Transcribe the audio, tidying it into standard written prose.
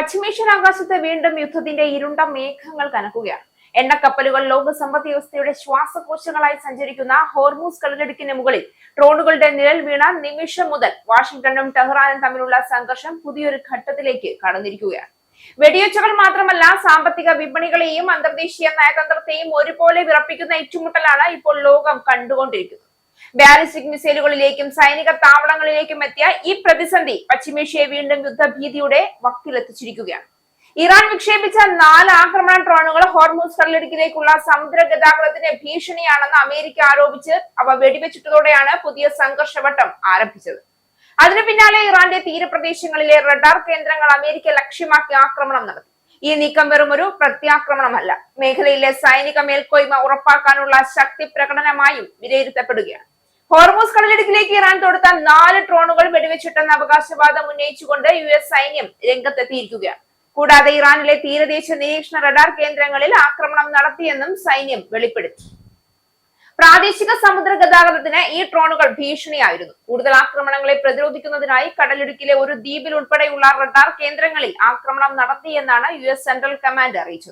പശ്ചിമേഷ്യൻ ആകാശത്ത് വീണ്ടും യുദ്ധത്തിന്റെ ഇരുണ്ട മേഘങ്ങൾ കനക്കുകയാണ്. എണ്ണക്കപ്പലുകൾ ലോക സമ്പദ് വ്യവസ്ഥയുടെ ശ്വാസകോശങ്ങളായി സഞ്ചരിക്കുന്ന ഹോർമൂസ് കടലിടുക്കിന് മുകളിൽ ഡ്രോണുകളുടെ നിഴൽ വീണ നിമിഷം മുതൽ വാഷിംഗ്ടണും ടെഹ്റാനും തമ്മിലുള്ള സംഘർഷം പുതിയൊരു ഘട്ടത്തിലേക്ക് കടന്നിരിക്കുകയാണ്. വെടിയൊച്ചകൾ മാത്രമല്ല, സാമ്പത്തിക വിപണികളെയും അന്തർദേശീയ നയതന്ത്രത്തെയും ഒരുപോലെ വിറപ്പിക്കുന്ന ഏറ്റുമുട്ടലാണ് ഇപ്പോൾ ലോകം കണ്ടുകൊണ്ടിരിക്കുന്നത്. ബാലിസ്റ്റിക് മിസൈലുകളിലേക്കും സൈനിക താവളങ്ങളിലേക്കും എത്തിയ ഈ പ്രതിസന്ധി പശ്ചിമേഷ്യയെ വീണ്ടും യുദ്ധഭീതിയുടെ വക്കിലെത്തിച്ചിരിക്കുകയാണ്. ഇറാൻ വിക്ഷേപിച്ച 4 ആക്രമണ ഡ്രോണുകൾ ഹോർമൂസ് കടലിടുക്കിലേക്കുള്ള സമുദ്ര ഗതാഗതത്തിന് ഭീഷണിയാണെന്ന് അമേരിക്ക ആരോപിച്ച് അവ വെടിവെച്ചിട്ടതോടെയാണ് പുതിയ സംഘർഷവട്ടം ആരംഭിച്ചത്. അതിനു പിന്നാലെ ഇറാന്റെ തീരപ്രദേശങ്ങളിലെ റഡാർ കേന്ദ്രങ്ങൾ അമേരിക്ക ലക്ഷ്യമാക്കി ആക്രമണം നടത്തി. ഈ നീക്കം വെറും ഒരു പ്രത്യാക്രമണമല്ല, മേഖലയിലെ സൈനിക മേൽക്കോയ്മ ഉറപ്പാക്കാനുള്ള ശക്തി പ്രകടനമായും വിലയിരുത്തപ്പെടുകയാണ്. ഹോർമൂസ് കടലിടുക്കിലേക്ക് ഇറാൻ തൊടുത്ത 4 ഡ്രോണുകൾ വെടിവെച്ചിട്ടെന്ന അവകാശവാദം ഉന്നയിച്ചുകൊണ്ട് US സൈന്യം രംഗത്തെത്തിയിരിക്കുകയാണ്. കൂടാതെ ഇറാനിലെ തീരദേശ നിരീക്ഷണ റഡാർ കേന്ദ്രങ്ങളിൽ ആക്രമണം നടത്തിയെന്നും സൈന്യം വെളിപ്പെടുത്തി. പ്രാദേശിക സമുദ്ര ഗതാഗതത്തിന് ഈ ഡ്രോണുകൾ ഭീഷണിയായിരുന്നു. കൂടുതൽ ആക്രമണങ്ങളെ പ്രതിരോധിക്കുന്നതിനായി കടലിടുക്കിലെ ഒരു ദ്വീപിൽ ഉൾപ്പെടെയുള്ള റഡാർ കേന്ദ്രങ്ങളിൽ ആക്രമണം നടത്തിയെന്നാണ് US സെൻട്രൽ കമാൻഡ് അറിയിച്ചത്.